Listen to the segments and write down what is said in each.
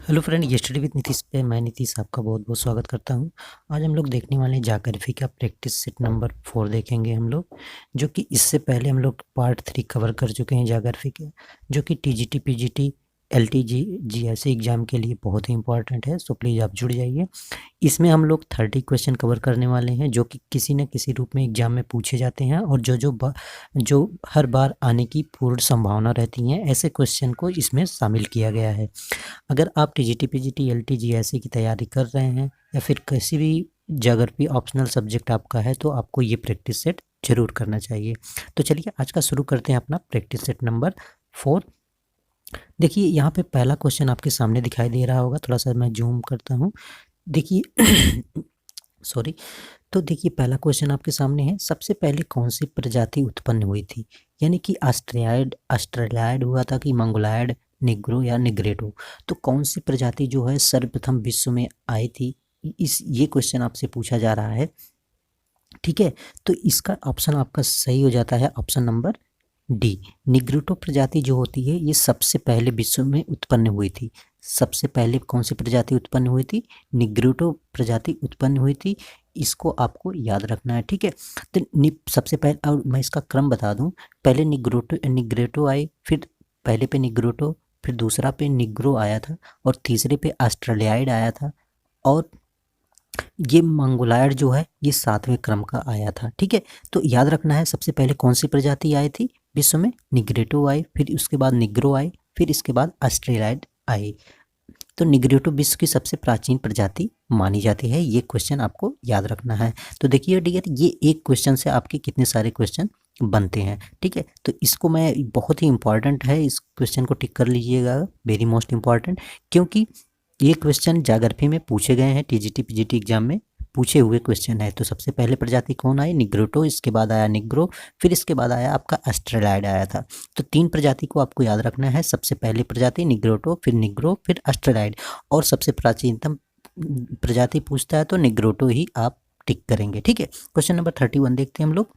Hello friend, yesterday with Nitish पे मैं नीतीश आपका बहुत बहुत स्वागत करता हूं। आज हम लोग देखने वाले हैं ज्योग्राफी का प्रैक्टिस सेट नंबर 4 देखेंगे हम लोग, जो कि इससे पहले हम लोग पार्ट 3 कवर कर चुके हैं ज्योग्राफी के, जो कि TGT PGT LTG GSA exam के लिए बहुत ही इंपॉर्टेंट है। सो प्लीज़ आप जुड़ जाइए। इसमें हम लोग 30 क्वेश्चन कवर करने वाले हैं, जो कि किसी न किसी रूप में एग्जाम में पूछे जाते हैं और जो हर बार आने की पूर्ण संभावना रहती है, ऐसे क्वेश्चन को इसमें शामिल किया गया है। अगर आप टीजीटी पीजीटी एलटीजी ऐसे की तैयारी कर रहे हैं या फिर किसी भी ज्योग्राफी ऑप्शनल सब्जेक्ट आपका है, तो आपको ये प्रैक्टिस सेट जरूर करना चाहिए। तो चलिए आज का शुरू करते हैं अपना प्रैक्टिस सेट नंबर 4। देखिए यहाँ पे पहला क्वेश्चन आपके सामने दिखाई दे रहा होगा, थोड़ा सा मैं जूम करता हूँ। देखिए सॉरी। तो देखिए पहला क्वेश्चन आपके सामने है, सबसे पहले कौन सी प्रजाति उत्पन्न हुई थी? यानी कि ऑस्ट्रेलियाड हुआ था कि मंगोलायड, निग्रो या निग्रेटो। तो कौन सी प्रजाति जो है सर्वप्रथम विश्व में आई थी, इस ये क्वेश्चन आपसे पूछा जा रहा है। ठीक है, तो इसका ऑप्शन आपका सही हो जाता है ऑप्शन नंबर डी। निग्रोटो प्रजाति जो होती है ये सबसे पहले विश्व में उत्पन्न हुई थी। सबसे पहले कौन सी प्रजाति उत्पन्न हुई थी? निग्रोटो प्रजाति उत्पन्न हुई थी। इसको आपको याद रखना है। ठीक है, तो सबसे पहले, और मैं इसका क्रम बता दूं, पहले निग्रेटो आए, फिर पहले पे निग्रोटो, फिर दूसरा पे निग्रो आया था, और तीसरे पे ऑस्ट्रेलियाइड आया था, और ये मंगोलायड जो है ये 7वें क्रम का आया था। ठीक है, तो याद रखना है सबसे पहले कौन सी प्रजाति आई थी विश्व में? निग्रेटो आई, फिर उसके बाद निग्रो आई, फिर इसके बाद ऑस्ट्रेलियाइड आई। तो निग्रेटो विश्व की सबसे प्राचीन प्रजाति मानी जाती है। ये क्वेश्चन आपको याद रखना है। तो देखिए डियर, ये एक क्वेश्चन से आपके कितने सारे क्वेश्चन बनते हैं। ठीक है, तो इसको मैं, बहुत ही इंपॉर्टेंट है, इस क्वेश्चन को टिक कर लीजिएगा, वेरी मोस्ट इंपॉर्टेंट, क्योंकि ये क्वेश्चन ज्योग्राफी में पूछे गए हैं, टीजीटी पीजीटी एग्जाम में पूछे हुए क्वेश्चन है। तो सबसे पहले प्रजाति कौन आई? निग्रोटो, इसके बाद आया निग्रो, फिर इसके बाद आया आपका ऑस्ट्रेलियाइड आया था। तो 3 प्रजाति को आपको याद रखना है। सबसे पहले प्रजाति निग्रोटो, फिर निग्रो, फिर ऑस्ट्रेलियाइड, और सबसे प्राचीनतम प्रजाति पूछता है तो निग्रोटो ही आप टिक करेंगे। ठीक है, क्वेश्चन नंबर 31 देखते हैं हम लोग।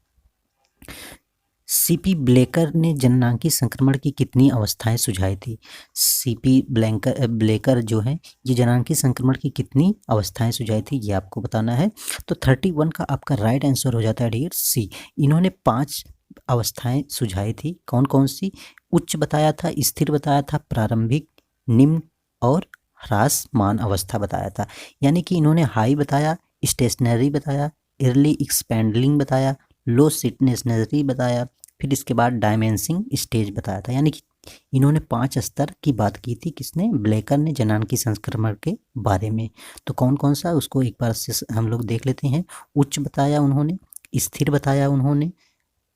सीपी ब्लेकर ने जननांगी संक्रमण की कितनी अवस्थाएं सुझाई थी? सीपी ब्लेकर जो है ये जननांगी संक्रमण की कितनी अवस्थाएं सुझाई थी, ये आपको बताना है। तो 31 का आपका राइट आंसर हो जाता है डियर सी। इन्होंने 5 अवस्थाएं सुझाई थी। कौन कौन सी? उच्च बताया था, स्थिर बताया था, प्रारंभिक, निम्न और ह्रासमान अवस्था बताया था। यानी कि इन्होंने हाई बताया, स्टेशनरी बताया, अर्ली एक्सपेंडिंग बताया, लो स्टेशनरी बताया, फिर इसके बाद डायमेंसिंग स्टेज बताया था। यानी कि इन्होंने 5 स्तर की बात की थी। किसने? ब्लेकर ने जननांगी संक्रमण के बारे में। तो कौन कौन सा, उसको एक बार से हम लोग देख लेते हैं। उच्च बताया उन्होंने, स्थिर बताया उन्होंने,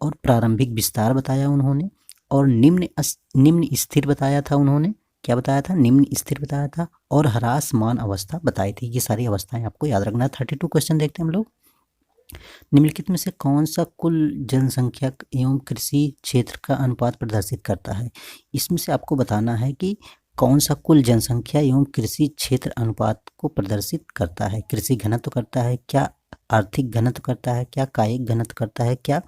और प्रारंभिक विस्तार बताया उन्होंने, और निम्न स्थिर बताया था उन्होंने। क्या बताया था? निम्न स्थिर बताया था, और ह्रासमान अवस्था बताई थी। ये सारी अवस्थाएं आपको याद रखना है। 32 क्वेश्चन देखते हैं हम लोग। निम्नलिखित में से कौन सा कुल जनसंख्या एवं कृषि क्षेत्र का अनुपात प्रदर्शित करता है? इसमें से आपको बताना है कि कौन सा कुल जनसंख्या एवं कृषि क्षेत्र अनुपात को प्रदर्शित करता है। कृषि घनत्व करता है क्या? आर्थिक घनत्व करता है क्या? कायिक घनत्व करता है क्या?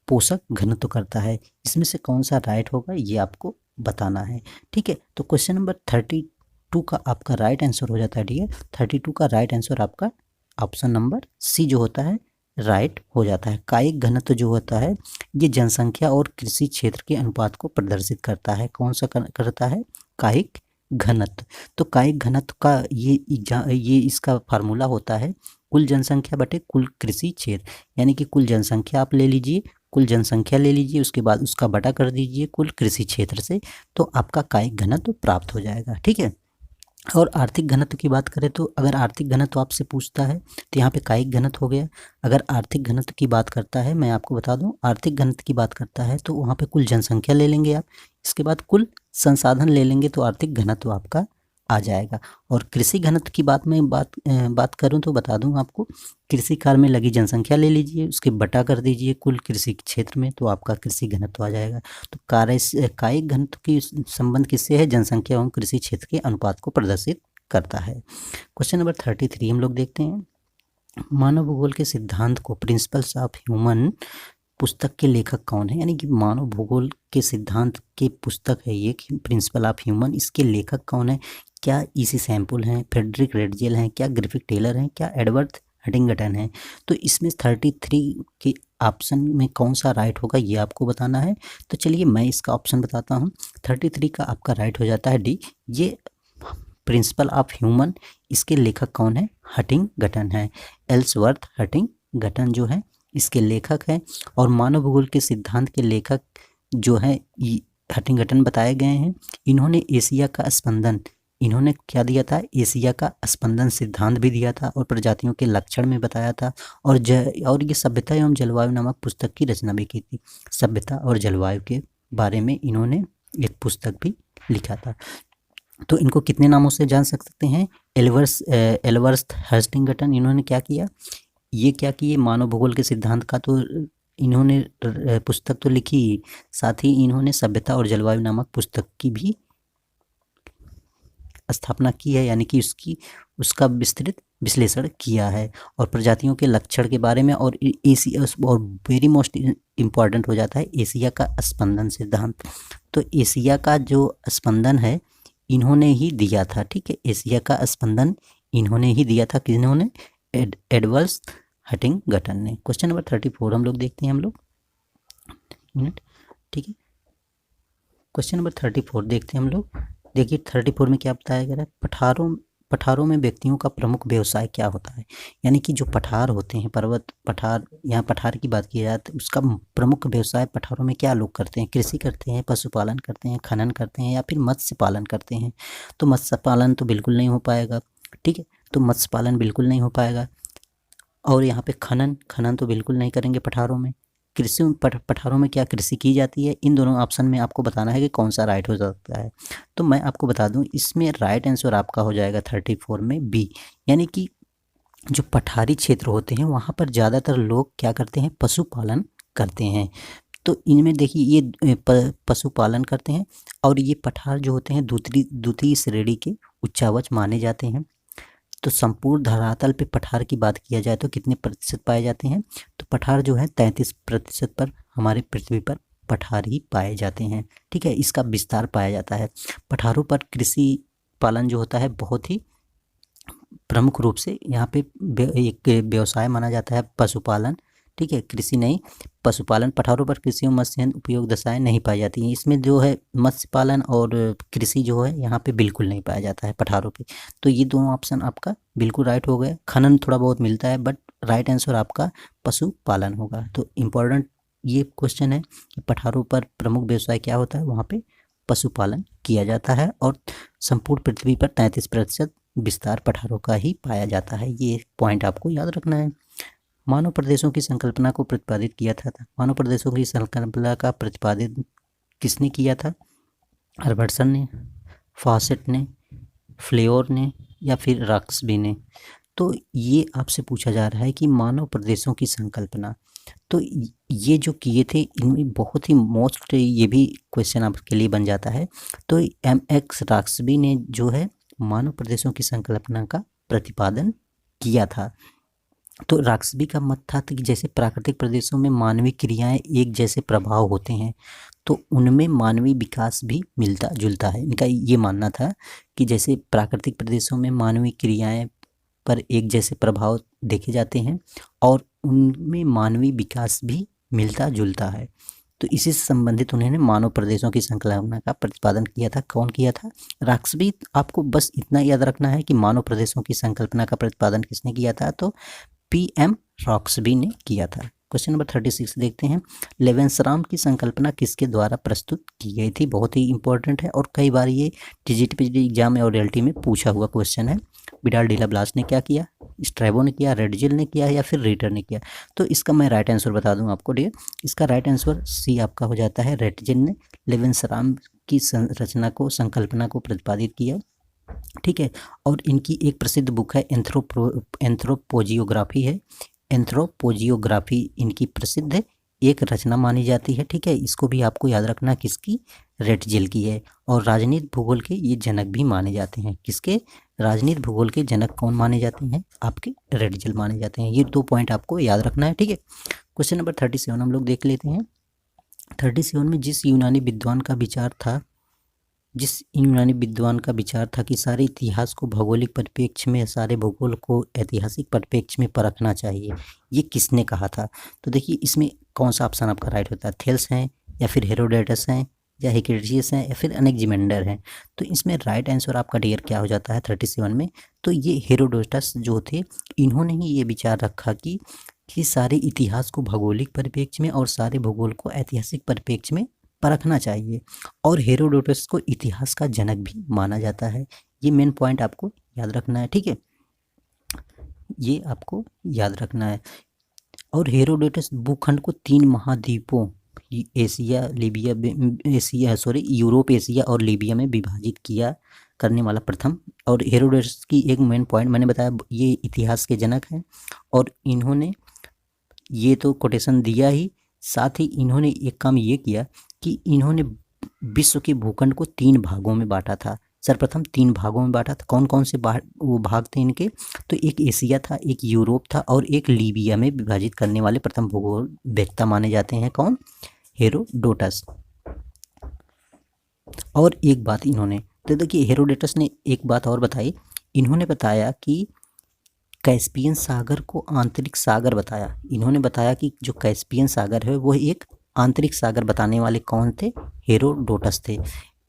पोषक घनत्व करता है? इसमें से कौन सा राइट होगा, ये आपको बताना है। ठीक है, तो क्वेश्चन नंबर 32 का आपका राइट आंसर हो जाता है डियर। 32 का राइट आंसर आपका ऑप्शन नंबर सी जो होता है राइट हो जाता है। कायिक घनत्व जो होता है ये जनसंख्या और कृषि क्षेत्र के अनुपात को प्रदर्शित करता है। कौन सा करता है? कायिक घनत्व। तो कायिक घनत्व का ये इसका फार्मूला होता है कुल जनसंख्या बटे कुल कृषि क्षेत्र। यानी कि कुल जनसंख्या आप ले लीजिए, कुल जनसंख्या ले लीजिए, उसके बाद उसका बटा कर दीजिए कुल कृषि क्षेत्र से, तो आपका कायिक घनत्व प्राप्त हो जाएगा। ठीक है, और आर्थिक घनत्व की बात करें तो अगर आर्थिक घनत्व आपसे पूछता है तो यहाँ पे कायिक घनत्व हो गया। अगर आर्थिक घनत्व की बात करता है, मैं आपको बता दूं, आर्थिक घनत्व की बात करता है तो वहाँ पे कुल जनसंख्या ले लेंगे आप, इसके बाद कुल संसाधन ले लेंगे, तो आर्थिक घनत्व आपका आ जाएगा। और कृषि घनत्व की बात करूं तो बता दूं आपको, कृषि कार्य में लगी जनसंख्या ले लीजिए, उसके बटा कर दीजिए कुल कृषि क्षेत्र में, तो आपका कृषि घनत्व आ जाएगा। तो कायिक घनत्व की संबंध किससे है? जनसंख्या एवं कृषि क्षेत्र के अनुपात को प्रदर्शित करता है। क्वेश्चन नंबर 33 हम लोग देखते हैं। मानव भूगोल के सिद्धांत को प्रिंसिपल्स ऑफ ह्यूमन पुस्तक के लेखक कौन है? यानी कि मानव भूगोल के सिद्धांत के पुस्तक है ये, प्रिंसिपल ऑफ ह्यूमन, इसके लेखक कौन है? क्या ईसी सैम्पल हैं, फ्रेडरिक रेडजेल हैं, क्या ग्रिफिथ टेलर हैं, क्या एडवर्ड हटिंगटन है। तो इसमें 33 के ऑप्शन में कौन सा राइट होगा ये आपको बताना है। तो चलिए मैं इसका ऑप्शन बताता हूँ। 33 का आपका राइट हो जाता है डी, ये प्रिंसिपल ऑफ ह्यूमन। इसके लेखक कौन है? हटिंगटन है, एल्सवर्थ हटिंगटन जो है इसके लेखक हैं। और मानव भूगोल के सिद्धांत के लेखक जो है हटिंगटन बताए गए हैं। इन्होंने एशिया का स्पंदन, इन्होंने क्या दिया था? एशिया का स्पंदन सिद्धांत भी दिया था और प्रजातियों के लक्षण में बताया था। और ये सभ्यता एवं जलवायु नामक पुस्तक की रचना भी की थी। सभ्यता और जलवायु के बारे में इन्होंने एक पुस्तक भी लिखा था। तो इनको कितने नामों से जान सकते हैं? एल्सवर्थ हटिंगटन, इन्होंने क्या किया? ये क्या किए? मानव भूगोल के सिद्धांत का तो इन्होंने पुस्तक तो लिखी, साथ ही इन्होंने सभ्यता और जलवायु नामक पुस्तक की भी स्थापना की है, यानी कि उसका विस्तृत विश्लेषण किया है। और प्रजातियों के लक्षण के बारे में, और एशिया, और वेरी मोस्ट इम्पॉर्टेंट हो जाता है एशिया का स्पंदन सिद्धांत। तो एशिया का जो स्पंदन है इन्होंने ही दिया था, ठीक है। एशिया का स्पंदन इन्होंने ही दिया था, किन्होंने? एडवर्ड हटिंगटन ने। क्वेश्चन नंबर 34 हम लोग देखते हैं, मिनट, ठीक है। क्वेश्चन नंबर 34 देखते हैं हम लोग। देखिए 34 में क्या बताया गया है? पठारों में व्यक्तियों का प्रमुख व्यवसाय क्या होता है? यानी कि जो पठार होते हैं, पर्वत पठार, यहाँ पठार की बात की जाए तो उसका प्रमुख व्यवसाय पठारों में क्या लोग करते हैं? कृषि करते हैं, पशुपालन करते हैं, खनन करते हैं, या फिर मत्स्य पालन करते हैं। तो मत्स्य पालन तो बिल्कुल नहीं हो पाएगा, ठीक है। तो मत्स्य पालन बिल्कुल नहीं हो पाएगा। और यहाँ पे खनन तो बिल्कुल नहीं करेंगे पठारों में। कृषि पठारों में क्या कृषि की जाती है? इन दोनों ऑप्शन में आपको बताना है कि कौन सा राइट हो सकता है। तो मैं आपको बता दूं, इसमें राइट आंसर आपका हो जाएगा 34 में बी, यानी कि जो पठारी क्षेत्र होते हैं वहाँ पर ज़्यादातर लोग क्या करते हैं? पशुपालन करते हैं। तो इनमें देखिए ये पशुपालन करते हैं, और ये पठार जो होते हैं द्वितीय श्रेणी के उच्चावच माने जाते हैं। तो संपूर्ण धरातल पे पठार की बात किया जाए तो कितने प्रतिशत पाए जाते हैं? तो पठार जो है 33% पर हमारे पृथ्वी पर पठार ही पाए जाते हैं, ठीक है। इसका विस्तार पाया जाता है। पठारों पर कृषि पालन जो होता है बहुत ही प्रमुख रूप से यहाँ पे एक व्यवसाय माना जाता है, पशुपालन, ठीक है। कृषि नहीं, पशुपालन। पठारों पर कृषि और मत्स्य उपयोग दशाएं नहीं पाई जाती हैं। इसमें जो है मत्स्य पालन और कृषि जो है यहाँ पे बिल्कुल नहीं पाया जाता है पठारों पे। तो ये दोनों ऑप्शन आपका बिल्कुल राइट हो गया। खनन थोड़ा बहुत मिलता है, बट राइट आंसर आपका पशुपालन होगा। तो इम्पोर्टेंट ये क्वेश्चन है कि पठारों पर प्रमुख व्यवसाय क्या होता है? वहाँ पे पशुपालन किया जाता है, और संपूर्ण पृथ्वी पर 33% विस्तार पठारों का ही पाया जाता है। ये पॉइंट आपको याद रखना है। मानव प्रदेशों की संकल्पना को प्रतिपादित किया था। मानव प्रदेशों की संकल्पना का प्रतिपादित किसने किया था? हर्बर्टसन ने, फॉसेट ने, फ्लेवर ने, या फिर रॉक्सबी ने। तो ये आपसे पूछा जा रहा है कि मानव प्रदेशों की संकल्पना, तो ये जो किए थे इनमें बहुत ही मोस्ट, ये भी क्वेश्चन आपके लिए बन जाता है। तो MX रॉक्सबी ने जो है मानव प्रदेशों की संकल्पना का प्रतिपादन किया था। तो रॉक्सबी का मत था कि जैसे प्राकृतिक प्रदेशों में मानवीय क्रियाएं एक जैसे प्रभाव होते हैं, तो उनमें मानवीय विकास भी मिलता जुलता है। इनका ये मानना था कि जैसे प्राकृतिक प्रदेशों में मानवीय क्रियाएं पर एक जैसे प्रभाव देखे जाते हैं, और उनमें मानवीय विकास भी मिलता जुलता है। तो इसी से संबंधित उन्होंने मानव प्रदेशों की संकल्पना का प्रतिपादन किया था। कौन किया था? रॉक्सबी। आपको बस इतना याद रखना है कि मानव प्रदेशों की संकल्पना का प्रतिपादन किसने किया था? तो PM रॉक्सबी ने किया था। क्वेश्चन नंबर 36 देखते हैं। लेवेंसराम की संकल्पना किसके द्वारा प्रस्तुत की गई थी? बहुत ही इंपॉर्टेंट है, और कई बार ये TGT एग्जाम और रियलिटी में पूछा हुआ क्वेश्चन है। विडाल डिला ब्लास ने क्या किया? स्ट्रैबो ने किया, रेडजिल ने किया, या फिर रीटर ने किया? तो इसका मैं राइट आंसर बता दूं आपको डियर। इसका राइट आंसर सी आपका हो जाता है। रेडजिल ने लेवेंसराम की संरचना को, संकल्पना को प्रतिपादित किया, ठीक है। और इनकी एक प्रसिद्ध बुक है एंथ्रोपोजियोग्राफी है। एंथ्रोपोजियोग्राफी इनकी प्रसिद्ध एक रचना मानी जाती है, ठीक है। इसको भी आपको याद रखना, किसकी? रेडजिल की है। और राजनीति भूगोल के ये जनक भी माने जाते हैं। किसके? राजनीति भूगोल के जनक कौन माने जाते हैं? आपके रेडजिल माने जाते हैं। ये 2 पॉइंट आपको याद रखना है, ठीक है। क्वेश्चन नंबर 37 हम लोग देख लेते हैं। 37 में जिस यूनानी विद्वान का विचार था जिस यूनानी विद्वान का विचार था कि सारे इतिहास को भौगोलिक परिप्रेक्ष्य में, सारे भूगोल को ऐतिहासिक परिप्रेक्ष्य में परखना चाहिए, ये किसने कहा था? तो देखिए इसमें कौन सा ऑप्शन आपका राइट होता है? थेल्स हैं, या फिर हेरोडोटस हैं, या हिकैटियस हैं, या फिर अनेक्जिमेंडर हैं? तो इसमें राइट आंसर आपका डियर क्या हो जाता है 37 में? तो ये हेरोडोटस जो थे, इन्होंने ही ये विचार रखा कि सारे इतिहास को भौगोलिक परिप्रेक्ष्य में और सारे भूगोल को ऐतिहासिक परिप्रेक्ष्य में परखना चाहिए। और हेरोडोटस को इतिहास का जनक भी माना जाता है। ये मेन पॉइंट आपको याद रखना है, ठीक है, ये आपको याद रखना है। और हेरोडोटस भूखंड को 3 महाद्वीपों एशिया, लीबिया, यूरोप, एशिया और लीबिया में विभाजित किया करने वाला प्रथम। और हेरोडोटस की एक मेन पॉइंट मैंने बताया, ये इतिहास के जनक हैं और इन्होंने ये तो कोटेशन दिया ही, साथ ही इन्होंने एक काम ये किया कि इन्होंने विश्व के भूखंड को 3 भागों में बांटा था। सर्वप्रथम 3 भागों में बांटा था। कौन कौन से वो भाग थे इनके? तो एक एशिया था, एक यूरोप था और एक लीबिया में विभाजित करने वाले प्रथम भूगोल वेत्ता माने जाते हैं। कौन? हेरोडोटस। और एक बात इन्होंने, तो देखिए हेरोडोटस ने एक बात और बताई, इन्होंने बताया कि कैस्पियन सागर को आंतरिक सागर बताया। इन्होंने बताया कि जो कैस्पियन सागर है वो एक आंतरिक सागर बताने वाले कौन थे? हेरोडोटस थे।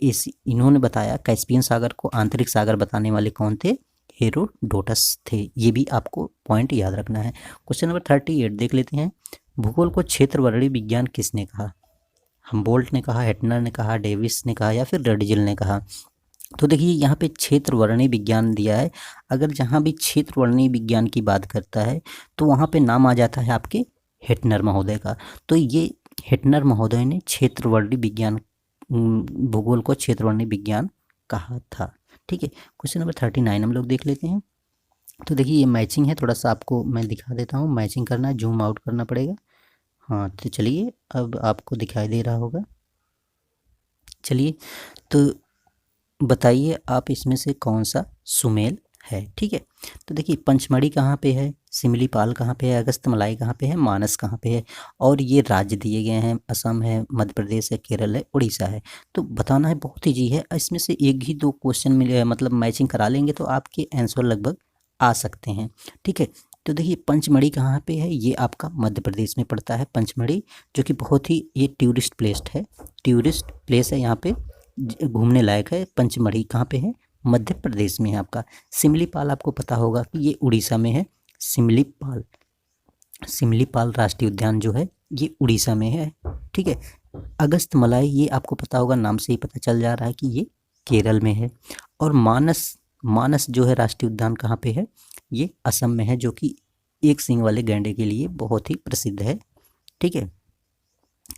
इन्होंने बताया कैस्पियन सागर को आंतरिक सागर बताने वाले कौन थे? हेरोडोटस थे। ये भी आपको पॉइंट याद रखना है। क्वेश्चन नंबर 38 देख लेते हैं। भूगोल को क्षेत्र वर्णी विज्ञान किसने कहा? हम्बोल्ट ने कहा, हेटनर ने कहा, डेविस ने कहा, या फिर रडजिल ने कहा? तो देखिए यहाँ पे क्षेत्र वर्णी विज्ञान दिया है। अगर जहाँ भी क्षेत्र वर्णी विज्ञान की बात करता है तो वहाँ पे नाम आ जाता है आपके हेटनर महोदय का। तो ये हेटनर महोदय ने क्षेत्र वर्णी विज्ञान, भूगोल को क्षेत्र वर्णी विज्ञान कहा था। ठीक है, क्वेश्चन नंबर 39 हम लोग देख लेते हैं। तो देखिए ये मैचिंग है, थोड़ा सा आपको मैं दिखा देता हूँ। मैचिंग करना है, जूम आउट करना पड़ेगा। हाँ तो चलिए, अब आपको दिखाई दे रहा होगा। चलिए तो बताइए आप इसमें से कौन सा सुमेल है। ठीक है, तो देखिए पंचमढ़ी कहाँ पे है, सिमलीपाल कहाँ पे है, अगस्त्यमलाई कहाँ पे है, मानस कहाँ पे है, और ये राज्य दिए गए हैं, असम है, मध्य प्रदेश है, केरल है, उड़ीसा है। तो बताना है, बहुत ईजी है। इसमें से एक ही 2 क्वेश्चन मिले, मतलब मैचिंग करा लेंगे तो आपके आंसर लगभग आ सकते हैं। ठीक है, तो देखिए पंचमढ़ी कहाँ पे है, ये आपका मध्य प्रदेश में पड़ता है पंचमढ़ी, जो कि बहुत ही ये टूरिस्ट प्लेस है, टूरिस्ट प्लेस है, यहाँ पे घूमने लायक है। पंचमढ़ी कहाँ पे है? मध्य प्रदेश में है आपका। सिमलीपाल आपको पता होगा कि ये उड़ीसा में है। सिमलीपाल, सिमलीपाल राष्ट्रीय उद्यान जो है ये उड़ीसा में है। ठीक है, अगस्त्यमलाई ये आपको पता होगा, नाम से ही पता चल जा रहा है कि ये केरल में है। और मानस, मानस जो है राष्ट्रीय उद्यान कहाँ पे है? ये असम में है, जो कि एक सींग वाले गैंडे के लिए बहुत ही प्रसिद्ध है। ठीक है,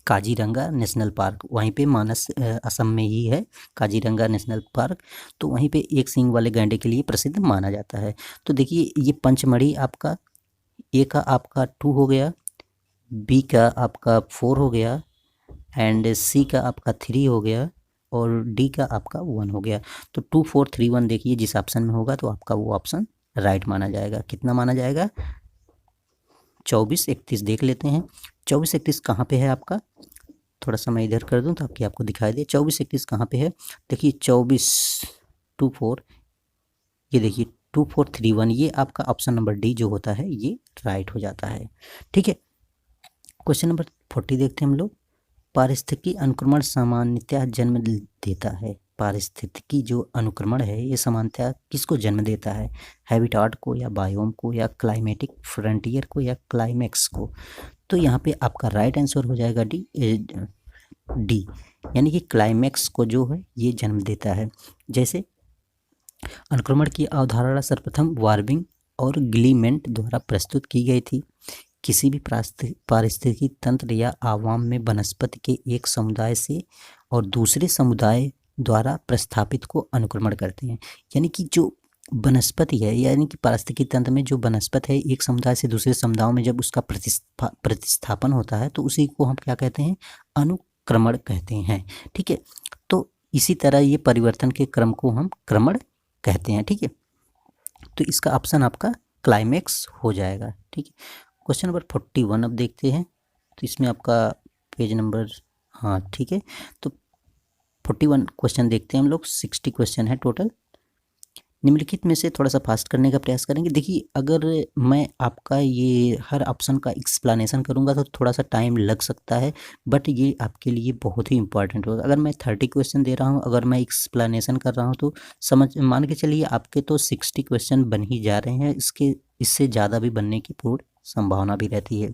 काजीरंगा नेशनल पार्क वहीं पे मानस असम में ही है, काजीरंगा नेशनल पार्क। तो वहीं पे एक सींग वाले गैंडे के लिए प्रसिद्ध माना जाता है। तो देखिए ये पंचमढ़ी आपका ए का आपका 2 हो गया, बी का आपका 4 हो गया, एंड सी का आपका 3 हो गया, और डी का आपका 1 हो गया। तो 2 4 3 1 देखिए जिस ऑप्शन में होगा तो आपका वो ऑप्शन राइट माना जाएगा। कितना माना जाएगा? 24 31 देख लेते हैं। 24 31 कहाँ पे है आपका? थोड़ा सा मैं इधर कर दूं ताकि आपको दिखाई दे। 24 31 कहाँ पे है? देखिए 24 2 4, ये देखिए 2 4 3 1, ये आपका ऑप्शन नंबर डी जो होता है ये राइट हो जाता है। ठीक है, क्वेश्चन नंबर 40 देखते हैं हम लोग। पारिस्थितिकी अनुक्रमण सामान्यतः जन्म देता है। पारिस्थितिकी जो अनुक्रमण है ये सामान्यतः किसको जन्म देता है? हैबिटाट को, या बायोम को, या क्लाइमेटिक फ्रंटियर को, या क्लाइमेक्स को? तो यहाँ पे आपका राइट आंसर हो जाएगा डी, डी, यानी कि क्लाइमेक्स को जो है ये जन्म देता है। जैसे अनुक्रमण की अवधारणा सर्वप्रथम वार्बिंग और ग्लीमेंट द्वारा प्रस्तुत की गई थी। किसी भी पारिस्थितिकी तंत्र या आवाम में वनस्पति के एक समुदाय से और दूसरे समुदाय द्वारा प्रस्थापित को अनुक्रमण करते हैं। यानी कि जो वनस्पति है, यानी कि पारिस्थितिकी तंत्र में जो वनस्पति है, एक समुदाय से दूसरे समुदायों में जब उसका प्रतिस्थापन होता है तो उसी को हम क्या कहते हैं? अनुक्रमण कहते हैं। ठीक है, तो इसी तरह ये परिवर्तन के क्रम को हम क्रमण कहते हैं। ठीक है, तो इसका ऑप्शन आपका क्लाइमेक्स हो जाएगा। ठीक है, क्वेश्चन नंबर 41 अब देखते हैं। तो इसमें आपका पेज नंबर, हाँ ठीक है, तो 41 क्वेश्चन देखते हैं हम लोग, 60 क्वेश्चन है टोटल। निम्नलिखित में से थोड़ा सा फास्ट करने का प्रयास करेंगे। देखिए, अगर मैं आपका ये हर ऑप्शन का एक्सप्लेनेशन करूंगा तो थोड़ा सा टाइम लग सकता है, बट ये आपके लिए बहुत ही इंपॉर्टेंट होगा। अगर मैं 30 क्वेश्चन दे रहा हूँ, अगर मैं एक्सप्लेनेशन कर रहा हूँ, तो समझ मान के चलिए आपके तो 60 क्वेश्चन बन ही जा रहे हैं, इससे ज़्यादा भी बनने की पूर्ण संभावना भी रहती है।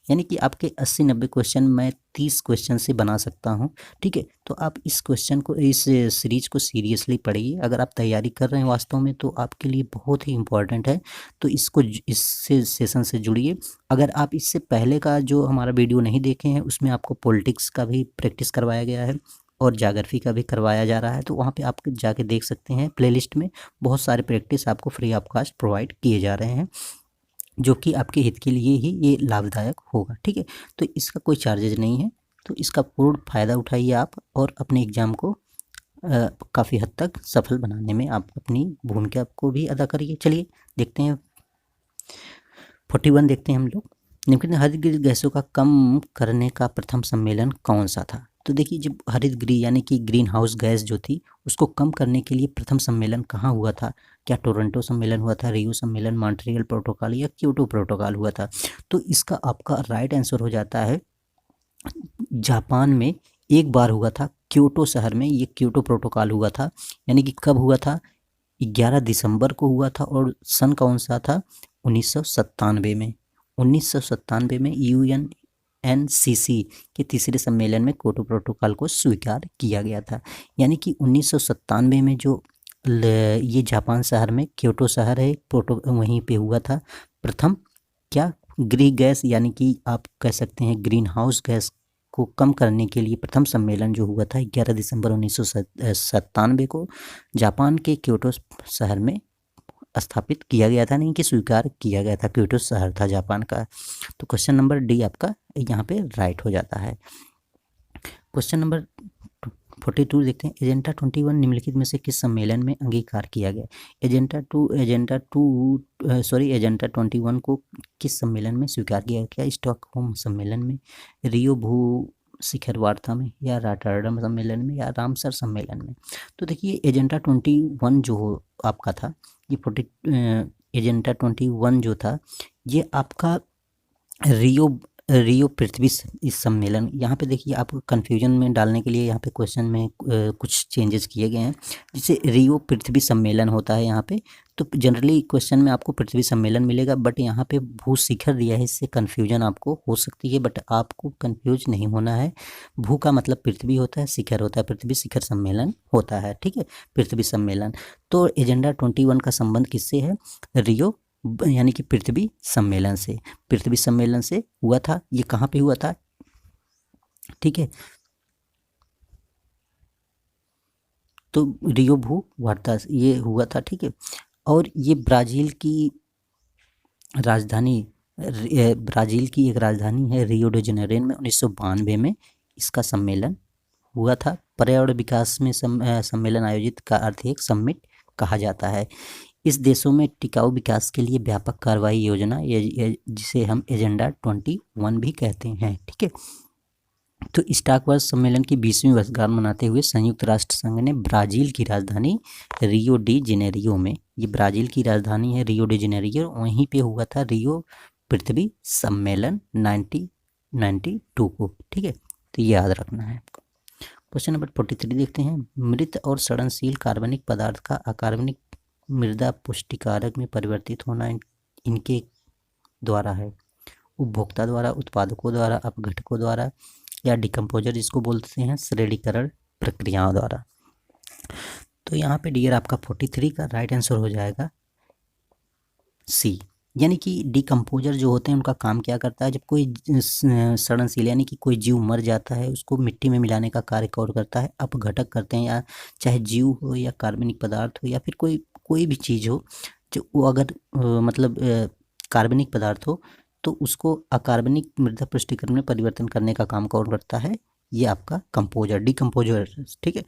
यानी कि आपके 80-90 क्वेश्चन मैं 30 क्वेश्चन से बना सकता हूँ। ठीक है, तो आप इस क्वेश्चन को, इस सीरीज को सीरियसली पढ़िए। अगर आप तैयारी कर रहे हैं वास्तव में, तो आपके लिए बहुत ही इम्पोर्टेंट है। तो इससे सेशन से जुड़िए। अगर आप इससे पहले का जो हमारा वीडियो नहीं देखे हैं, उसमें आपको पॉलिटिक्स का भी प्रैक्टिस करवाया गया है और ज्योग्राफी का भी करवाया जा रहा है, तो वहाँ पे आप जाके देख सकते हैं। प्लेलिस्ट में बहुत सारे प्रैक्टिस आपको फ्री ऑफ कॉस्ट प्रोवाइड किए जा रहे हैं, जो कि आपके हित के लिए ही ये लाभदायक होगा। ठीक है, तो इसका कोई चार्जेज नहीं है, तो इसका पूर्ण फ़ायदा उठाइए आप और अपने एग्ज़ाम को काफ़ी हद तक सफल बनाने में आप अपनी भूमिका को भी अदा करिए। चलिए देखते हैं 41 देखते हैं हम लोग। निम्नलिखित हरित गैसों का कम करने का प्रथम सम्मेलन कौन सा था? तो देखिए, जब हरित गृह यानी कि ग्रीन हाउस गैस जो थी, उसको कम करने के लिए प्रथम सम्मेलन कहाँ हुआ था? क्या टोरंटो सम्मेलन हुआ था, रियो सम्मेलन, मॉन्ट्रियल प्रोटोकॉल या क्योटो प्रोटोकॉल हुआ था? तो इसका आपका राइट आंसर हो जाता है, जापान में एक बार हुआ था, क्योटो शहर में ये क्योटो प्रोटोकॉल हुआ था। यानी कि कब हुआ था? 11 दिसंबर को हुआ था। और सन कौन सा था? 1997 में। 1997 में UNNCC के तीसरे सम्मेलन में क्योटो प्रोटोकॉल को स्वीकार किया गया था। यानी कि 1997 में जो ये जापान शहर में, क्योटो शहर है, वहीं पे हुआ था प्रथम क्या, गृह गैस यानी कि आप कह सकते हैं ग्रीन हाउस गैस को कम करने के लिए प्रथम सम्मेलन जो हुआ था 11 दिसंबर 1997 को जापान के क्योटो शहर में स्थापित किया गया था, नहीं कि स्वीकार किया गया था। क्योटो शहर था जापान का। तो क्वेश्चन नंबर डी आपका यहाँ पे राइट हो जाता है। क्वेश्चन नंबर 42 देखते हैं। एजेंडा 21 निम्नलिखित में से किस सम्मेलन में अंगीकार किया गया? एजेंडा 21 को किस सम्मेलन में स्वीकार किया गया? क्या स्टॉकहोम सम्मेलन में, रियो भू शिखर वार्ता में, या रॉटरडम सम्मेलन में, या रामसर सम्मेलन में? तो देखिए, एजेंडा 21 जो आपका था, ये एजेंडा 21 जो था, ये आपका रियो पृथ्वी इस सम्मेलन, यहाँ पे देखिए आपको कन्फ्यूजन में डालने के लिए यहाँ पे क्वेश्चन में कुछ चेंजेस किए गए हैं, जिससे रियो पृथ्वी सम्मेलन होता है यहाँ पे। तो जनरली क्वेश्चन में आपको पृथ्वी सम्मेलन मिलेगा, बट यहाँ पे भू शिखर दिया है, इससे कन्फ्यूजन आपको हो सकती है, बट आपको कन्फ्यूज नहीं होना है। भू का मतलब पृथ्वी होता है, शिखर होता है, पृथ्वी शिखर सम्मेलन होता है। ठीक है, पृथ्वी सम्मेलन। तो एजेंडा 21 का संबंध किससे है? रियो यानी कि पृथ्वी सम्मेलन से। पृथ्वी सम्मेलन से हुआ था। ये कहाँ पे हुआ था? ठीक है, तो रियो भू वार्ता ये हुआ था। ठीक है, और ये ब्राज़ील की एक राजधानी है रियो डी जेनेरो में 1992 में इसका सम्मेलन हुआ था। पर्यावरण विकास में सम्मेलन आयोजित का अर्थ एक समिट कहा जाता है। इस देशों में टिकाऊ विकास के लिए व्यापक कार्रवाई योजना, जिसे हम एजेंडा 21 भी कहते हैं। ठीक है, तो स्टॉकहोम सम्मेलन की 20वीं वर्षगांठ मनाते हुए संयुक्त राष्ट्र संघ ने ब्राज़ील की राजधानी रियो डी जेनेरियो में, ये ब्राज़ील की राजधानी है रियो डी जेनेरियो, वहीं पे हुआ था रियो पृथ्वी सम्मेलन 1992 को। ठीक है, तो ये याद रखना है आपको। क्वेश्चन नंबर 43 देखते हैं। मृत और सड़नशील कार्बनिक पदार्थ का अकार्बनिक मृदा पुष्टिकारक में परिवर्तित होना इनके द्वारा है? उपभोक्ता द्वारा, उत्पादकों द्वारा, अपघटकों द्वारा, या डिकम्पोजर जिसको बोलते हैं श्रेणीकरण प्रक्रियाओं द्वारा? तो यहाँ पे डियर आपका 43 का राइट आंसर हो जाएगा सी। यानी कि डिकम्पोजर जो होते हैं उनका काम क्या करता है? जब कोई सड़नशील यानी कि कोई जीव मर जाता है, उसको मिट्टी में मिलाने का कार्य कौन करता है? अपघटक करते हैं, या चाहे जीव हो या कार्बनिक पदार्थ हो या फिर कोई भी चीज़ हो, जो वो अगर मतलब कार्बनिक पदार्थ हो, तो उसको अकार्बनिक मृदा पुष्टिकरण में परिवर्तन करने का काम कौन करता है? ये आपका कंपोजर, डिकम्पोजर। ठीक है,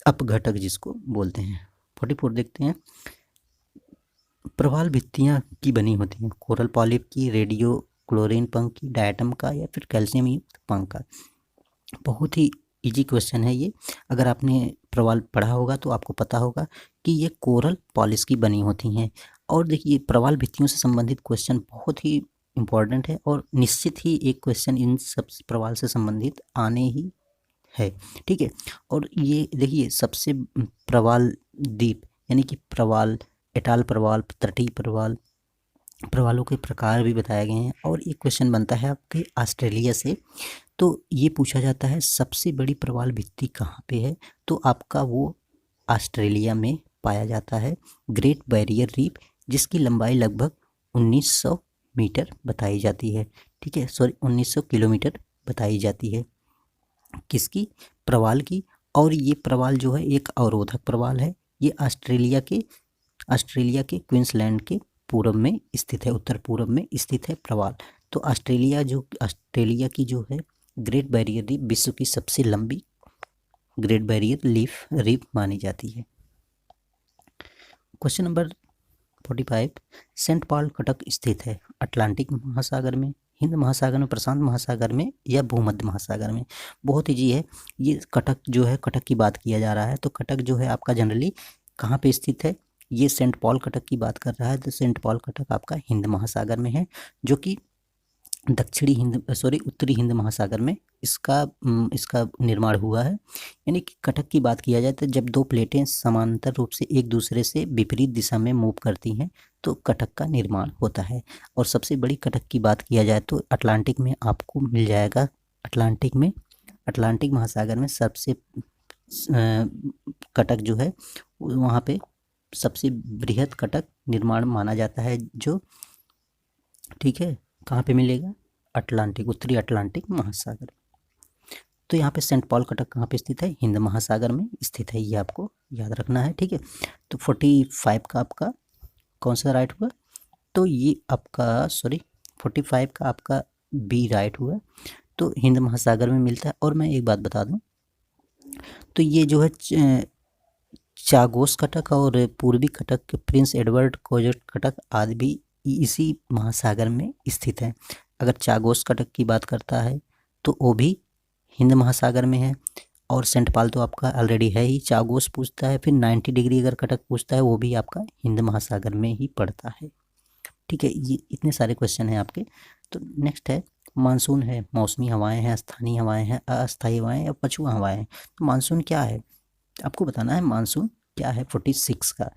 अपघटक जिसको बोलते हैं। 44 देखते हैं। प्रवाल भित्तियाँ की बनी होती हैं, कोरल पॉलिप की, रेडियो क्लोरीन पंख की, डायटम का, या फिर कैल्शियम युक्त पंख का? बहुत ही इजी क्वेश्चन है ये। अगर आपने प्रवाल पढ़ा होगा तो आपको पता होगा कि ये कोरल पॉलिश की बनी होती हैं। और देखिए प्रवाल भित्तियों से संबंधित क्वेश्चन बहुत ही इम्पोर्टेंट है और निश्चित ही एक क्वेश्चन इन सब प्रवाल से संबंधित आने ही है, ठीक है। और ये देखिए सबसे प्रवाल द्वीप यानी कि प्रवाल, एटाल प्रवाल, तटीय प्रवाल, प्रवालों के प्रकार भी बताए गए हैं। और एक क्वेश्चन बनता है आपके ऑस्ट्रेलिया से, तो ये पूछा जाता है सबसे बड़ी प्रवाल भित्ति कहाँ पे है, तो आपका वो ऑस्ट्रेलिया में पाया जाता है, ग्रेट बैरियर रीफ, जिसकी लंबाई लगभग 1900 मीटर बताई जाती है, ठीक है, सॉरी 1900 किलोमीटर बताई जाती है, किसकी, प्रवाल की। और ये प्रवाल जो है एक अवरोधक प्रवाल है। ये ऑस्ट्रेलिया के क्वींसलैंड के पूर्व में स्थित है, उत्तर पूर्व में स्थित है प्रवाल। तो ऑस्ट्रेलिया की जो है ग्रेट बैरियर रीफ विश्व की सबसे लंबी ग्रेट बैरियर रीफ मानी जाती है। क्वेश्चन नंबर 45, सेंट पॉल कटक स्थित है अटलांटिक महासागर में, हिंद महासागर में, प्रशांत महासागर में या भूमध्य महासागर में। बहुत ईजी है ये। कटक जो है, कटक की बात किया जा रहा है तो कटक जो है आपका जनरली कहाँ पे स्थित है, ये सेंट पॉल कटक की बात कर रहा है तो सेंट पॉल कटक आपका हिंद महासागर में है, जो कि उत्तरी हिंद महासागर में इसका निर्माण हुआ है। यानी कि कटक की बात किया जाए तो जब दो प्लेटें समांतर रूप से एक दूसरे से विपरीत दिशा में मूव करती हैं तो कटक का निर्माण होता है। और सबसे बड़ी कटक की बात किया जाए तो अटलांटिक में आपको मिल जाएगा, अटलांटिक महासागर में सबसे कटक जो है वहाँ पे सबसे बृहद कटक निर्माण माना जाता है, जो ठीक है कहाँ पे मिलेगा, उत्तरी अटलांटिक महासागर। तो यहाँ पे सेंट पॉल कटक कहाँ पे स्थित है, हिंद महासागर में स्थित है, ये आपको याद रखना है, ठीक है। तो 45 का आपका कौन सा राइट हुआ, तो ये आपका 45 का आपका बी राइट हुआ। तो हिंद महासागर में मिलता है। और मैं एक बात बता दूं, तो ये जो है चागोस कटक और पूर्वी कटक, प्रिंस एडवर्ड कोजट कटक आदि भी इसी महासागर में स्थित है। अगर चागोस कटक की बात करता है तो वो भी हिंद महासागर में है। और सेंट पॉल तो आपका ऑलरेडी है ही, चागोस पूछता है, फिर 90 डिग्री अगर कटक पूछता है वो भी आपका हिंद महासागर में ही पड़ता है, ठीक है। ये इतने सारे क्वेश्चन हैं आपके। तो नेक्स्ट है मानसून है, मौसमी हवाएं हैं, स्थानीय हवाएं हैं, अस्थायी हवाएं या पछुआ हवाएं हैं। तो मानसून क्या है आपको बताना है, मानसून क्या है 46 का।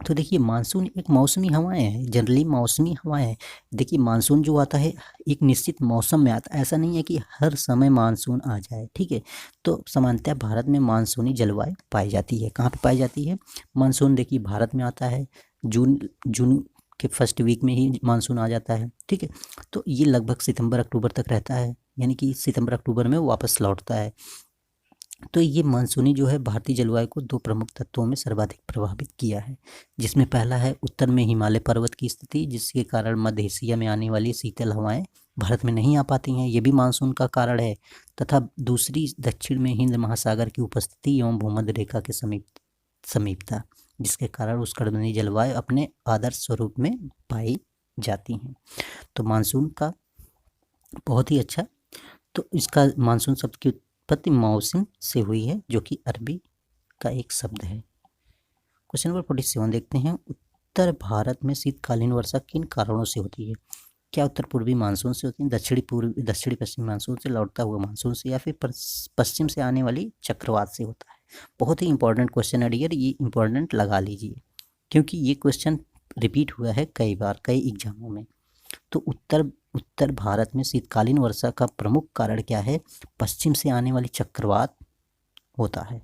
तो देखिए मानसून एक मौसमी हवाएं हैं, जनरली मौसमी हवाएं हैं। देखिए मानसून जो आता है एक निश्चित मौसम में आता है, ऐसा नहीं है कि हर समय मानसून आ जाए, ठीक है। तो सामान्यतः भारत में मानसूनी जलवायु पाई जाती है। कहाँ पे पाई जाती है मानसून, देखिए भारत में आता है जून के फर्स्ट वीक में ही मानसून आ जाता है, ठीक है। तो ये लगभग सितंबर अक्टूबर तक रहता है, यानी कि सितंबर अक्टूबर में वापस लौटता है। तो ये मानसूनी जो है भारतीय जलवायु को दो प्रमुख तत्वों में सर्वाधिक प्रभावित किया है, जिसमें पहला है उत्तर में हिमालय पर्वत की स्थिति, जिसके कारण मध्य एशिया में आने वाली शीतल हवाएं भारत में नहीं आ पाती हैं, ये भी मानसून का कारण है। तथा दूसरी दक्षिण में हिंद महासागर की उपस्थिति एवं भूमध्य रेखा के समीपता, जिसके कारण उष्णकटिबंधीय जलवायु अपने आदर्श स्वरूप में पाई जाती हैं। तो मानसून का बहुत ही अच्छा, तो इसका मानसून शब्द की उत्पत्ति मौसम से हुई है, जो कि अरबी का एक शब्द है। क्वेश्चन नंबर 47 देखते हैं, उत्तर भारत में शीतकालीन वर्षा किन कारणों से होती है। क्या उत्तर पूर्वी मानसून से होती है, दक्षिणी पश्चिमी मानसून से, लौटता हुआ मानसून से, या फिर पश्चिम से आने वाली चक्रवात से होता है। बहुत ही इंपॉर्टेंट क्वेश्चन है डियर, ये इंपॉर्टेंट लगा लीजिए क्योंकि ये क्वेश्चन रिपीट हुआ है कई बार कई एग्जामों में। तो उत्तर भारत में शीतकालीन वर्षा का प्रमुख कारण क्या है, पश्चिम से आने वाली चक्रवात होता है।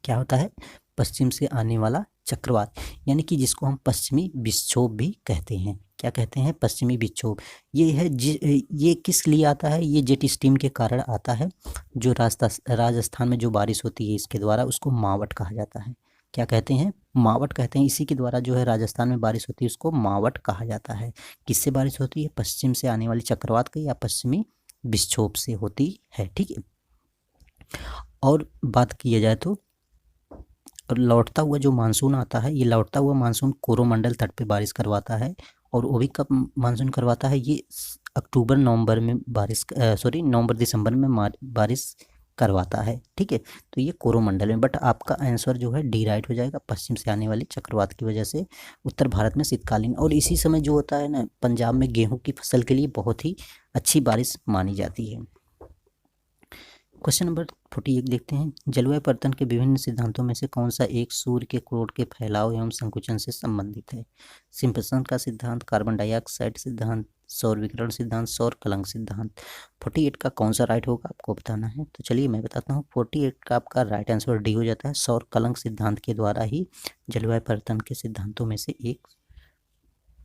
क्या होता है, पश्चिम से आने वाला चक्रवात, यानी कि जिसको हम पश्चिमी विक्षोभ भी कहते हैं। क्या कहते हैं, पश्चिमी विक्षोभ। ये है ये किस लिए आता है, ये जेट स्ट्रीम के कारण आता है। जो राजस्थान में जो बारिश होती है इसके द्वारा, उसको मावट कहा जाता है। क्या कहते हैं, मावट कहते हैं। इसी के द्वारा जो है राजस्थान में बारिश होती है उसको मावट कहा जाता है। किससे बारिश होती है, पश्चिम से आने वाली चक्रवात की या पश्चिमी विक्षोभ से होती है, ठीक है। और बात किया जाए तो लौटता हुआ जो मानसून आता है, ये लौटता हुआ मानसून कोरोमंडल तट पे बारिश करवाता है। और वो भी कब मानसून करवाता है, ये अक्टूबर नवंबर में नवंबर दिसंबर में बारिश करवाता है। ठीक है, तो ये कोरोमंडल में, बट आपका आंसर जो है डी राइट हो जाएगा। पश्चिम से आने वाले चक्रवात की वजह से उत्तर भारत में शीतकालीन, और इसी समय जो होता है ना, पंजाब में गेहूं की फसल के लिए बहुत ही अच्छी बारिश मानी जाती है। क्वेश्चन नंबर 48 देखते हैं। जलवायु परिवर्तन के विभिन्न सिद्धांतों में से कौन सा एक सूर्य के क्रोड के फैलाव एवं संकुचन से संबंधित है? सिम्पसन का सिद्धांत, कार्बन डाइऑक्साइड सिद्धांत, सौर विकिरण सिद्धांत, सौर कलंक सिद्धांत। 48 का कौन सा राइट होगा आपको बताना है। तो चलिए मैं बताता हूँ। 48 का आपका राइट आंसर डी हो जाता है। सौर कलंक सिद्धांत के द्वारा ही जलवायु परिवर्तन के सिद्धांतों में से एक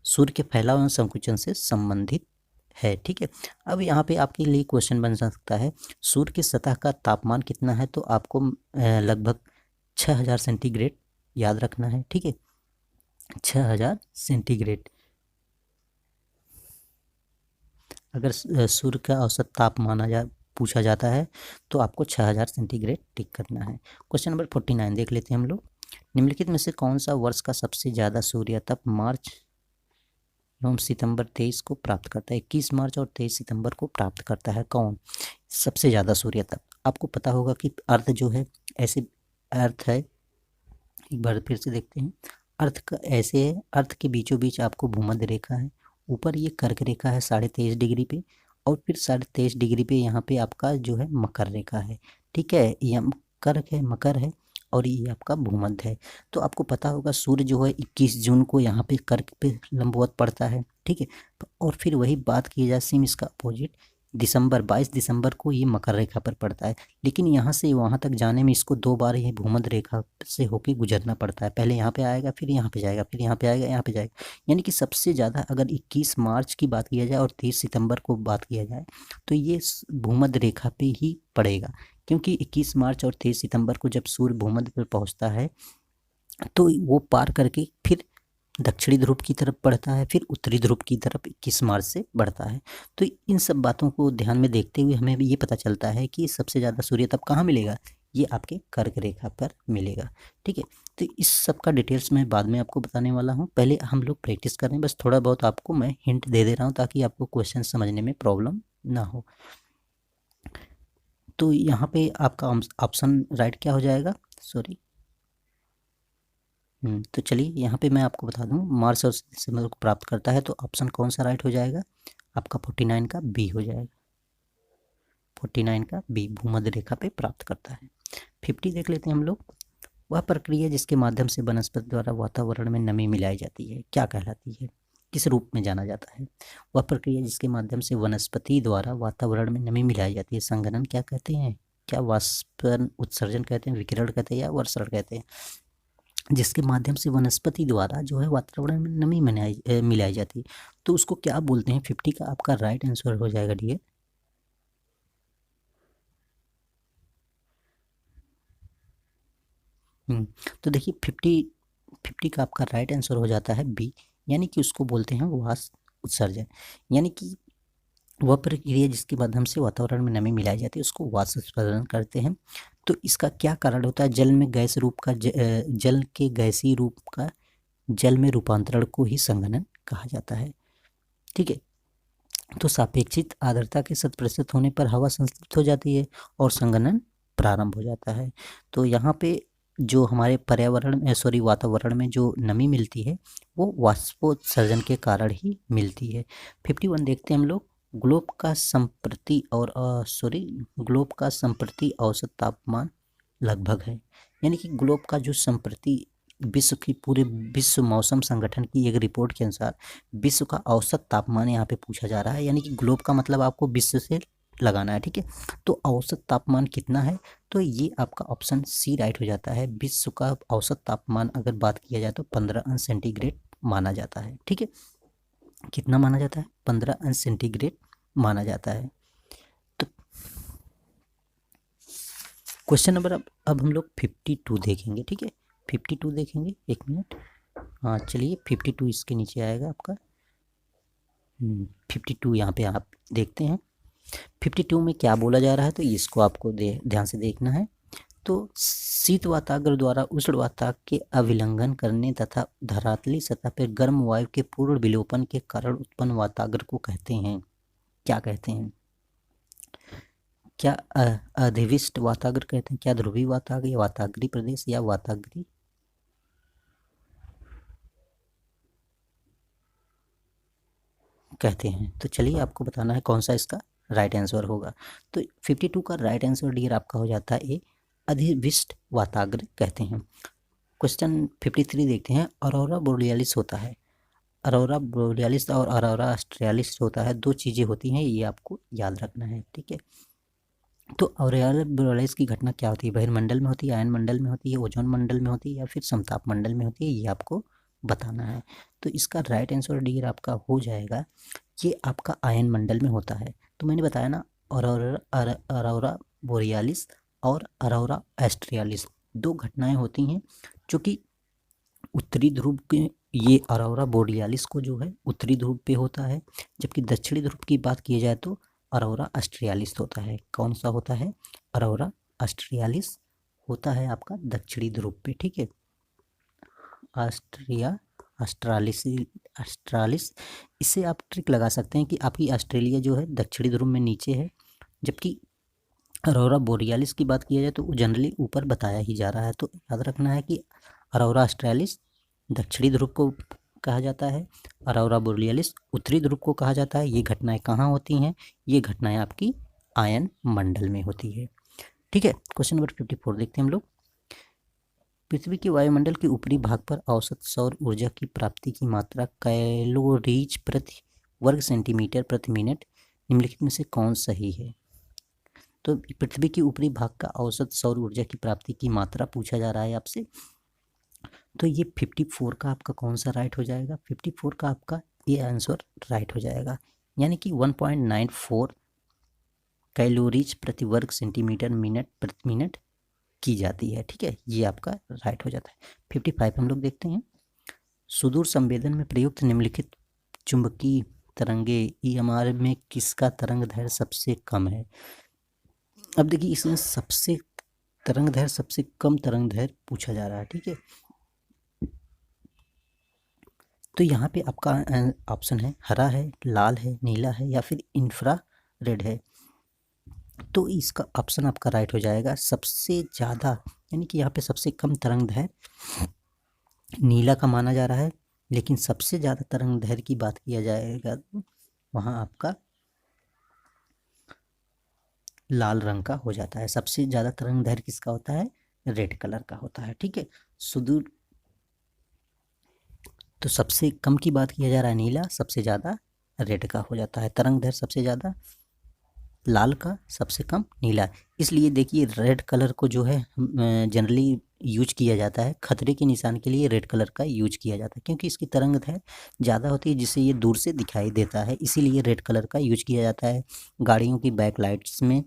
सूर्य के फैलाव एवं संकुचन से संबंधित है। ठीक है, अब यहाँ पे आपके लिए क्वेश्चन बन सकता है, सूर्य की सतह का तापमान कितना है? तो आपको लगभग 6000 सेंटीग्रेड याद रखना है। ठीक है, 6000 सेंटीग्रेड। अगर सूर्य का औसत तापमान पूछा जाता है तो आपको 6000 सेंटीग्रेड टिक करना है। क्वेश्चन नंबर 49 देख लेते हैं हम लोग। निम्नलिखित में से कौन सा वर्ष का सबसे ज़्यादा सूर्य तप मार्च एवं सितंबर 23 को प्राप्त करता है? 21 मार्च और 23 सितंबर को प्राप्त करता है कौन सबसे ज़्यादा सूर्य तप? आपको पता होगा कि अर्थ जो है ऐसे अर्थ है, एक बार फिर से देखते हैं। अर्थ का ऐसे है, अर्थ के बीचों बीच आपको भूमध्य रेखा है, ऊपर ये कर्क रेखा है 23.5 डिग्री पे, और फिर 23.5 डिग्री पे यहाँ पे आपका जो है मकर रेखा है। ठीक है, ये कर्क है, मकर है, और ये आपका भूमध्य है। तो आपको पता होगा सूर्य जो है 21 जून को यहाँ पे कर्क पे लंबवत पड़ता है। ठीक है, और फिर वही बात की जाए सेम इसका अपोजिट, 22 दिसंबर को ये मकर रेखा पर पड़ता है। लेकिन यहाँ से वहाँ तक जाने में इसको 2 बार ये भूमध्य रेखा से होके गुजरना पड़ता है। पहले यहाँ पे आएगा, फिर यहाँ पे जाएगा, फिर यहाँ पे आएगा, यहाँ पे जाएगा। यानी कि सबसे ज़्यादा अगर 21 मार्च की बात किया जाए और 23 सितंबर को बात किया जाए तो ये भूमध्य रेखा पे ही पड़ेगा, क्योंकि 21 मार्च और 23 सितंबर को जब सूर्य भूमध्य पर पहुँचता है तो वो पार करके फिर दक्षिणी ध्रुव की तरफ बढ़ता है, फिर उत्तरी ध्रुव की तरफ 21 मार्च से बढ़ता है। तो इन सब बातों को ध्यान में देखते हुए हमें ये पता चलता है कि सबसे ज़्यादा सूर्य तप कहाँ मिलेगा? ये आपके कर्क रेखा पर मिलेगा। ठीक है, तो इस सब का डिटेल्स मैं बाद में आपको बताने वाला हूँ। पहले हम लोग प्रैक्टिस कर रहे हैं, बस थोड़ा बहुत आपको मैं हिंट दे दे रहा हूँ ताकि आपको क्वेश्चन समझने में प्रॉब्लम ना हो। तो यहाँ पे आपका ऑप्शन राइट क्या हो जाएगा? सॉरी, तो चलिए यहाँ पे मैं आपको बता दूँ, मार्च और दिसंबर को प्राप्त करता है, तो ऑप्शन कौन सा राइट हो जाएगा? आपका 49 का बी हो जाएगा। 49 का बी भूमध्य रेखा पे प्राप्त करता है। 50 देख लेते हैं हम लोग। वह प्रक्रिया जिसके माध्यम से वनस्पति द्वारा वातावरण में नमी मिलाई जाती है क्या कहलाती है? किस रूप में जाना जाता है? वह प्रक्रिया जिसके माध्यम से वनस्पति द्वारा वातावरण में नमी मिलाई जाती है, संघनन क्या कहते हैं? क्या वाष्पन उत्सर्जन कहते हैं, विकिरण कहते हैं, या वर्षण कहते हैं? जिसके माध्यम से वनस्पति द्वारा जो है वातावरण में नमी मिलाई जाती है, तो उसको क्या बोलते हैं? 50 का आपका राइट आंसर हो जाएगा डियर। तो देखिए 50 का आपका राइट आंसर हो जाता है बी, यानी कि उसको बोलते हैं वाष्प उत्सर्जन। यानी कि वह प्रक्रिया जिसके माध्यम से वातावरण में नमी मिलाई जाती है उसको वाष्प उत्सर्जन करते हैं। तो इसका क्या कारण होता है? जल में गैस रूप का जल के गैसीय रूप का जल में रूपांतरण को ही संघनन कहा जाता है। ठीक है, तो सापेक्षित आर्द्रता के 100% होने पर हवा संतृप्त हो जाती है और संघनन प्रारंभ हो जाता है। तो यहाँ पे जो हमारे वातावरण में जो नमी मिलती है वो वाष्पोत्सर्जन के कारण ही मिलती है। 51 देखते हैं हम लोग। ग्लोब का संप्रति औसत तापमान लगभग है। यानी कि ग्लोब का जो संप्रति पूरे विश्व मौसम संगठन की एक रिपोर्ट के अनुसार विश्व का औसत तापमान यहाँ पे पूछा जा रहा है। यानी कि ग्लोब का मतलब आपको विश्व से लगाना है। ठीक है, तो औसत तापमान कितना है? तो ये आपका ऑप्शन सी राइट हो जाता है। विश्व का औसत तापमान अगर बात किया जाए तो 15 अंश सेंटीग्रेड माना जाता है। ठीक है, कितना माना जाता है? 15 अंश सेंटीग्रेड माना जाता है। तो क्वेश्चन नंबर अब हम लोग 52 देखेंगे। ठीक है, 52 देखेंगे, एक मिनट। हाँ चलिए, 52 इसके नीचे आएगा आपका। 52 यहाँ पे आप देखते हैं। 52 में क्या बोला जा रहा है, तो इसको आपको ध्यान से देखना है। तो शीत वाताग्र द्वारा उष्ण वाताग्र के अभिलंघन करने तथा धरातली सतह पर गर्म वायु के पूर्ण विलोपन के कारण उत्पन्न वाताग्र को कहते हैं, क्या कहते हैं? क्या अधिविष्ट वाताग्र कहते हैं? क्या ध्रुवीय वाताग्र या वाताग्री प्रदेश या वाताग्री कहते हैं? तो चलिए आपको बताना है कौन सा इसका राइट आंसर होगा। तो 52 का राइट आंसर डियर आपका हो जाता है ए, अधिविष्ट वाताग्र कहते हैं। क्वेश्चन 53 देखते हैं। अरोरा बोरियालिस होता है, अरोरा बोरियालिस और अरोरा ऑस्ट्रियालिस होता है, दो चीज़ें होती हैं, ये आपको याद रखना है, ठीक है। तो ऑरोरा बोरियालिस की घटना क्या होती है? बहिर्मंडल में होती है, आयन मंडल में होती है, ओजोन मंडल में होती है या फिर समताप मंडल में होती है, ये आपको बताना है। तो इसका राइट आंसर डियर आपका हो जाएगा, ये आपका आयन मंडल में होता है। तो मैंने बताया ना, अरोरा बोरियालिस और अरोरा ऑस्ट्रियालिस दो घटनाएं होती हैं जो कि उत्तरी ध्रुव के, ये अरोरा बोरियालिस को जो है उत्तरी ध्रुव पे होता है, जबकि दक्षिणी ध्रुव की बात की जाए तो अरोरा ऑस्ट्रियालिस होता है। कौन सा होता है? अरोरा ऑस्ट्रियालिस होता है आपका दक्षिणी ध्रुव पे, ठीक है। ऑस्ट्रिया ऑस्ट्रालिस ऑस्ट्रालिस, इससे आप ट्रिक लगा सकते हैं कि आपकी ऑस्ट्रेलिया जो है दक्षिणी ध्रुव में नीचे है, जबकि अरोरा बोरियालिस की बात की जाए तो वो जनरली ऊपर बताया ही जा रहा है। तो याद रखना है कि अरोरा ऑस्ट्रालिस दक्षिणी ध्रुव को कहा जाता है, अरोरा बोरियालिस उत्तरी ध्रुव को कहा जाता है। ये घटनाएं कहाँ होती हैं? ये घटनाएं आपकी आयन मंडल में होती है, ठीक है। क्वेश्चन नंबर 54 देखते हैं हम लोग। पृथ्वी के वायुमंडल के ऊपरी भाग पर औसत सौर ऊर्जा की प्राप्ति की मात्रा कैलोरीज प्रति वर्ग सेंटीमीटर प्रति मिनट निम्नलिखित में से कौन सही है? तो पृथ्वी के ऊपरी भाग का औसत सौर ऊर्जा की प्राप्ति की मात्रा पूछा जा रहा है आपसे। तो ये 54 का आपका कौन सा राइट हो जाएगा? 54 का आपका ये आंसर राइट हो जाएगा, यानी कि 1.94 कैलोरीज प्रति वर्ग सेंटीमीटर मिनट प्रति मिनट की जाती है, ठीक है। ये आपका राइट हो जाता है। 55 हम लोग देखते हैं। सुदूर संवेदन में प्रयुक्त निम्नलिखित चुंबकीय तरंगे ईएमआर में किसका तरंग दैर्ध्य सबसे कम है? अब देखिए इसमें सबसे तरंग दैर्ध्य सबसे कम तरंग दैर्ध्य पूछा जा रहा है, ठीक है। तो यहाँ पे आपका ऑप्शन है हरा है, लाल है, नीला है या फिर इंफ्रारेड है। तो इसका ऑप्शन आपका राइट हो जाएगा सबसे ज़्यादा, यानी कि यहाँ पे सबसे कम तरंग दैर्ध्य नीला का माना जा रहा है, लेकिन सबसे ज़्यादा तरंग दैर्ध्य की बात किया जाएगा तो वहाँ आपका लाल रंग का हो जाता है। सबसे ज़्यादा तरंग दैर्ध्य किसका होता है? रेड कलर का होता है, ठीक है। सुदूर, तो सबसे कम की बात किया जा रहा है नीला, सबसे ज़्यादा रेड का हो जाता है। तरंग दैर्ध्य सबसे ज़्यादा लाल का, सबसे कम नीला। इसलिए देखिए रेड कलर को जो है जनरली यूज किया जाता है, खतरे के निशान के लिए रेड कलर का यूज किया जाता है, क्योंकि इसकी तरंग दैर्ध्य ज़्यादा होती है जिससे ये दूर से दिखाई देता है, इसीलिए रेड कलर का यूज किया जाता है गाड़ियों की बैक लाइट्स में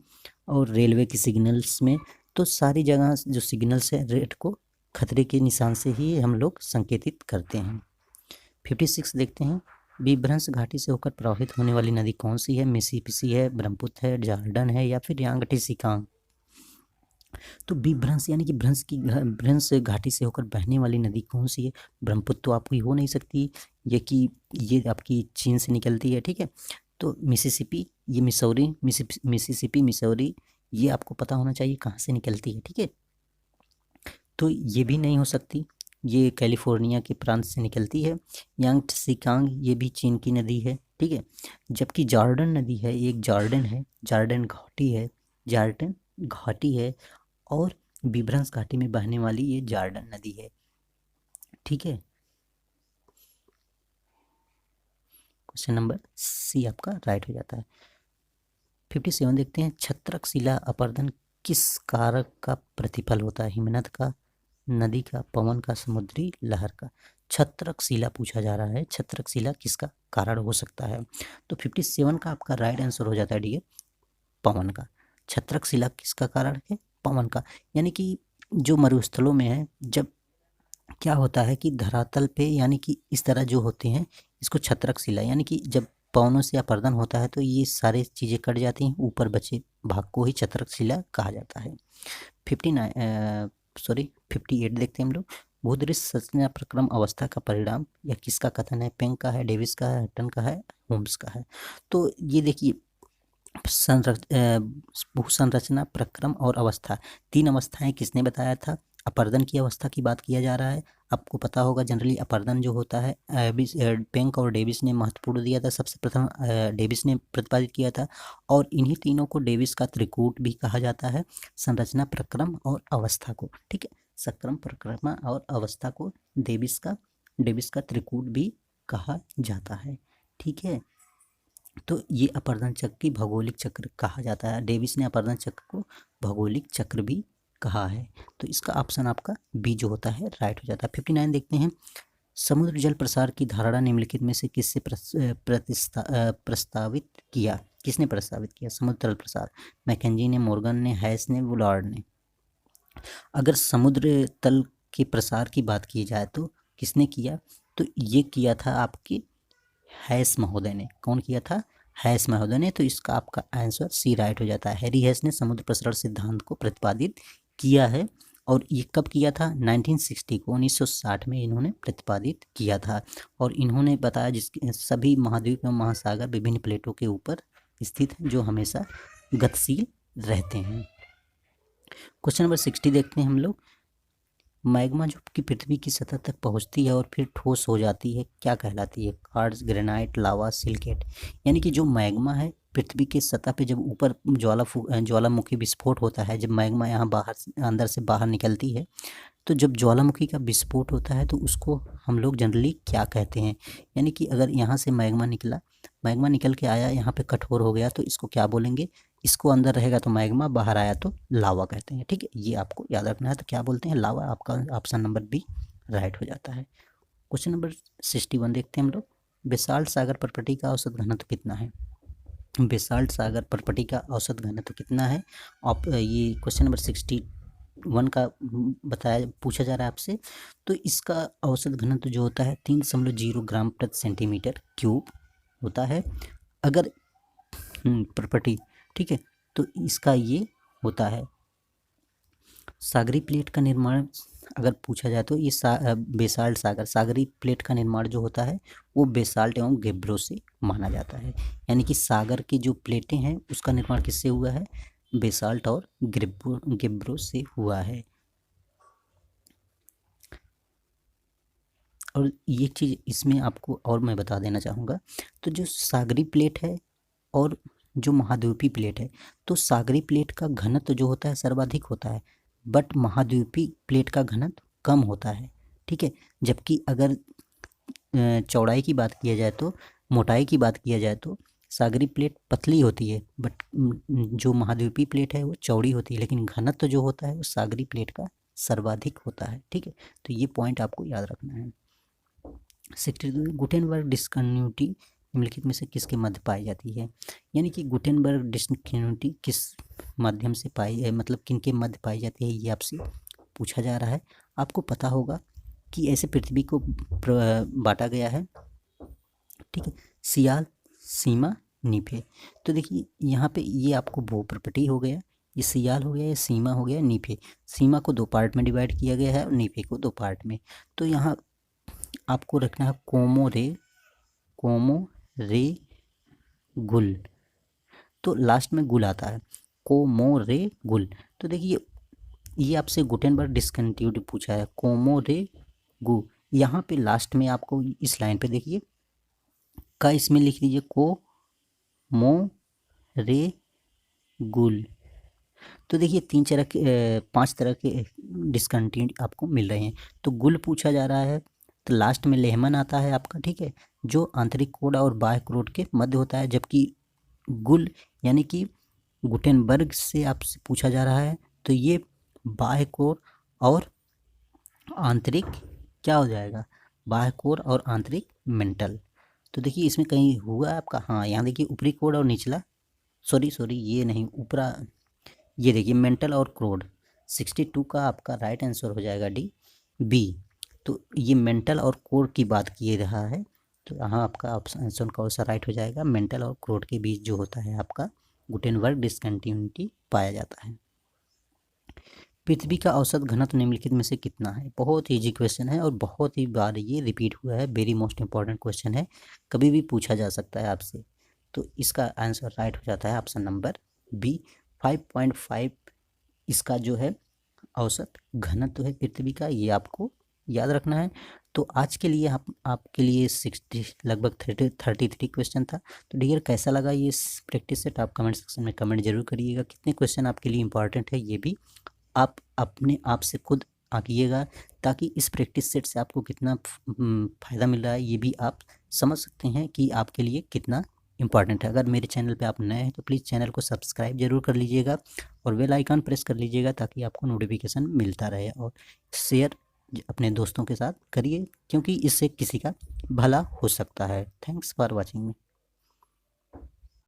और रेलवे की सिग्नल्स में। तो सारी जगह जो सिग्नल्स है रेड को खतरे के निशान से ही हम लोग संकेतित करते हैं। 56 देखते हैं। विभ्रंश घाटी से होकर प्रवाहित होने वाली नदी कौन सी है? मिसिसिपी है, ब्रह्मपुत्र है, जॉर्डन है या फिर यांगटी सिकांग। तो विभ्रंश यानी कि भ्रंश घाटी से होकर बहने वाली नदी कौन सी है? ब्रह्मपुत्र तो आपकी हो नहीं सकती, ये कि ये आपकी चीन से निकलती है, ठीक है। तो मिसिसिपी, ये मिसिसिपी मिसौरी, ये आपको पता होना चाहिए कहाँ से निकलती है, ठीक है। तो ये भी नहीं हो सकती, ये कैलिफोर्निया के प्रांत से निकलती है। यांगत्से ये भी चीन की नदी है, ठीक है। जबकि जॉर्डन नदी है, एक जॉर्डन है, जॉर्डन घाटी है, जॉर्डन घाटी है और विभ्रंश घाटी में बहने वाली ये जॉर्डन नदी है, ठीक है। क्वेश्चन नंबर सी आपका राइट हो जाता है। 57 देखते हैं। छत्रक शिला अपरदन किस कारक का प्रतिफल होता है? हिमनद का, नदी का, पवन का, समुद्री लहर का। छत्रक शिला पूछा जा रहा है, छत्रक शिला किसका कारण हो सकता है? तो 57 का आपका राइट आंसर हो जाता है डियर पवन का। छत्रक शिला किसका कारण है? पवन का। यानी कि जो मरुस्थलों में है, जब क्या होता है कि धरातल पे यानी कि इस तरह जो होते हैं इसको छत्रक शिला, यानी कि जब पवनों से अपर्दन होता है तो ये सारी चीज़ें कट जाती हैं, ऊपर बचे भाग को ही छत्रक शिला कहा जाता है। 58 देखते हैं हम लोग। भूदृश्य संरचना प्रक्रम अवस्था का परिणाम या किसका कथन है? पेंग का है, डेविस का है, हटन का है, होम्स का है। तो ये देखिए भूसंरचना, प्रक्रम और अवस्था, 3 अवस्थाएं किसने बताया था? अपर्दन की अवस्था की बात किया जा रहा है। आपको पता होगा जनरली अपर्दन जो होता है पेंक और डेविस ने महत्वपूर्ण दिया था, सबसे प्रथम डेविस ने प्रतिपादित किया था, और इन्हीं तीनों को डेविस का त्रिकूट भी कहा जाता है, संरचना, प्रक्रम और अवस्था को। ठीक है, सक्रम, प्रक्रम और अवस्था को डेविस का त्रिकूट भी कहा जाता है। ठीक है, तो ये अपर्दन चक्र की भौगोलिक चक्र कहा जाता है। डेविस ने अपर्दन चक्र को भौगोलिक चक्र भी कहा है। तो इसका ऑप्शन आपका बी जो होता है राइट हो जाता है। 59 देखते हैं, समुद्र जल प्रसार की धारणा निम्नलिखित में से किससे प्रस्तावित किया? किसने प्रस्तावित किया समुद्र जल प्रसार? मैकेंजी ने, मोर्गन ने, हैस ने, वुलार्ड ने। अगर समुद्र तल के प्रसार की बात की जाए तो किसने किया? तो ये किया था आपके हैस महोदय ने। कौन किया था? हैस महोदय ने। तो इसका आपका आंसर सी राइट हो जाता है। हैरी हैस ने समुद्र प्रसारण सिद्धांत को प्रतिपादित किया है, और ये कब किया था? 1960 को, 1960 में इन्होंने प्रतिपादित किया था। और इन्होंने बताया जिसके सभी महाद्वीप एवं महासागर विभिन्न प्लेटों के ऊपर स्थित हैं जो हमेशा गतिशील रहते हैं। क्वेश्चन नंबर 60 देखते हैं हम लोग। मैग्मा जो कि पृथ्वी की सतह तक पहुंचती है और फिर ठोस हो जाती है, क्या कहलाती है? क्वार्ट्ज, ग्रेनाइट, लावा, सिलिकेट। यानी कि जो मैग्मा है पृथ्वी की सतह पे जब ऊपर ज्वालामुखी विस्फोट होता है, जब मैग्मा यहाँ बाहर अंदर से बाहर निकलती है, तो जब ज्वालामुखी का विस्फोट होता है तो उसको हम लोग जनरली क्या कहते हैं? यानी कि अगर यहाँ से मैग्मा निकल के आया, यहाँ पे कठोर हो गया, तो इसको क्या बोलेंगे? इसको अंदर रहेगा तो मैग्मा, बाहर आया तो लावा कहते हैं। ठीक है, ये आपको याद रखना है। तो क्या बोलते हैं? लावा। आपका ऑप्शन नंबर बी राइट हो जाता है। क्वेश्चन नंबर 61 देखते हैं हम लोग। बेसाल्ट सागर परपटी का औसत घनत्व कितना है? बेसाल्ट सागर परपटी का औसत घनत्व कितना है? ये क्वेश्चन नंबर 61 का पूछा जा रहा है आपसे। तो इसका औसत घनत्व जो होता है 3.0 ग्राम प्रति सेंटीमीटर क्यूब होता है। अगर प्रॉपर्टी, ठीक है, तो इसका ये होता है। सागरी प्लेट का निर्माण अगर पूछा जाए तो ये बेसाल्ट सागरी प्लेट का निर्माण जो होता है वो बेसाल्ट एवं गेब्रो से माना जाता है। यानी कि सागर की जो प्लेटें हैं उसका निर्माण किससे हुआ है? बेसाल्ट और गेब्रो से हुआ है। और ये चीज़ इसमें आपको और मैं बता देना चाहूँगा, तो जो सागरी प्लेट है और जो महाद्वीपीय प्लेट है, तो सागरी प्लेट का घनत्व जो होता है सर्वाधिक होता है, बट महाद्वीपीय प्लेट का घनत्व कम होता है। ठीक है, जबकि अगर चौड़ाई की बात किया जाए तो, मोटाई की बात किया जाए तो सागरी प्लेट पतली होती है, बट जो महाद्वीपीय प्लेट है वो चौड़ी होती है, लेकिन घनत्व जो होता है वो सागरी प्लेट का सर्वाधिक होता है। ठीक है, तो ये पॉइंट आपको याद रखना है। 62 गुटेनबर्ग डिस्कन्टिन्यूटी निम्नलिखित में से किसके मध्य पाई जाती है? यानी कि गुटेनबर्ग डिस्कन्टिन्यूटी किस माध्यम से मतलब किनके मध्य पाई जाती है, ये आपसे पूछा जा रहा है। आपको पता होगा कि ऐसे पृथ्वी को बांटा गया है, ठीक है, सियाल, सीमा, नीफे। तो देखिए यहाँ पे ये आपको भू प्रॉपर्टी हो गया, ये सियाल हो गया, ये सीमा हो गया, नीफे। सीमा को 2 पार्ट में डिवाइड किया गया है और नीफे को 2 पार्ट में। तो यहाँ आपको रखना है कोमो रे गुल, तो लास्ट में गुल आता है, कोमो रे गुल। तो देखिए ये आपसे गुटेनबर्ग डिस्कन्टिन्यूटी पूछा है, कोमो रे गु। यहाँ पे लास्ट में आपको इस लाइन पे देखिए का इसमें लिख दीजिए को मो रे गुल। तो देखिए 5 तरह के डिस्कन्टिन्यूटी आपको मिल रहे हैं। तो गुल पूछा जा रहा है, तो लास्ट में लेहमन आता है आपका, ठीक है, जो आंतरिक कोड और बाह्य कोड के मध्य होता है। जबकि गुल यानी कि गुटेनबर्ग से आपसे पूछा जा रहा है, तो ये बाह्य कोर और आंतरिक क्या हो जाएगा? बाह्य कोर और आंतरिक मेंटल। तो देखिए इसमें कहीं हुआ आपका, हाँ यहाँ देखिए ऊपरी कोड और निचला, सॉरी ये नहीं, ऊपरा, ये देखिए मेंटल और क्रोड। 62 का आपका राइट आंसर हो जाएगा डी बी। तो ये मेंटल और कोर की बात किए रहा है, तो यहाँ आपका आंसर कौन सा राइट हो जाएगा? मेंटल और क्रोड के बीच जो होता है आपका गुटेनबर्ग डिस्कन्टिन्यूटी पाया जाता है। पृथ्वी का औसत घनत्व निम्नलिखित में से कितना है? बहुत ईजी क्वेश्चन है और बहुत ही बार ये रिपीट हुआ है, वेरी मोस्ट इंपॉर्टेंट क्वेश्चन है, कभी भी पूछा जा सकता है आपसे। तो इसका आंसर राइट हो जाता है ऑप्शन नंबर बी 5.5 इसका जो है औसत घनत्व है पृथ्वी का, ये आपको याद रखना है। तो आज के लिए आपके लिए 60 लगभग 33 क्वेश्चन था। तो डियर कैसा लगा ये प्रैक्टिस सेट, आप कमेंट सेक्शन में कमेंट जरूर करिएगा। कितने क्वेश्चन आपके लिए इंपॉर्टेंट है ये भी आप अपने आप से खुद आंकिएगा, ताकि इस प्रैक्टिस सेट से आपको कितना फ़ायदा मिल रहा है ये भी आप समझ सकते हैं कि आपके लिए कितना इंपॉर्टेंट है। अगर मेरे चैनल पे आप नए हैं तो प्लीज़ चैनल को सब्सक्राइब जरूर कर लीजिएगा और बेल आइकन प्रेस कर लीजिएगा, ताकि आपको नोटिफिकेशन मिलता रहे। और शेयर अपने दोस्तों के साथ करिए, क्योंकि इससे किसी का भला हो सकता है। Thanks for watching me.